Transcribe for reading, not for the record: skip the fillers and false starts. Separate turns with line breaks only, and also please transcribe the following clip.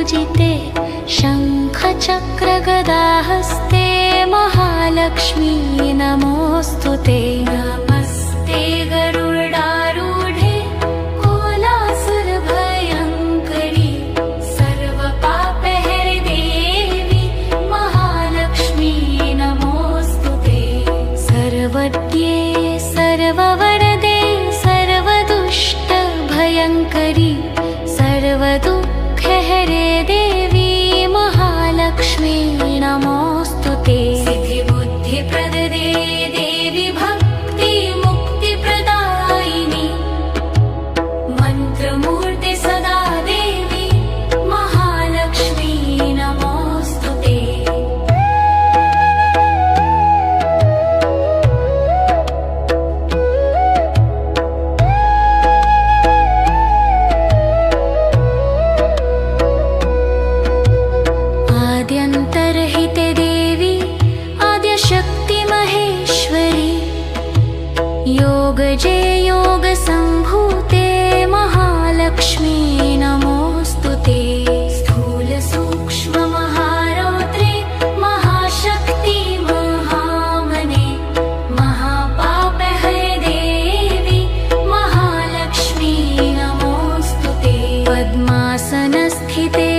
पूजिते शङ्खचक्रगदाहस्ते महालक्ष्मी नमोऽस्तु ते। नमस्ते गरुडारूढे कोलासुरभयङ्करी सर्वपापहरे देवी महालक्ष्मी नमोऽस्तु ते। सर्वज्ञे सर्ववरदे सर्वदुष्टभयङ्करी सर्वदुःखहरे देवी महालक्ष्मी नमोऽस्तु ते। सिद्धिबुद्धिप्रदे देवी भक्तिमुक्तिप्रदायिनी मन्त्रमूर्ते सदा देवी महालक्ष्मी नमोऽस्तु ते। आद्यन्तर्हिते देवी आद्यशक्ति महेश्वरी योगजे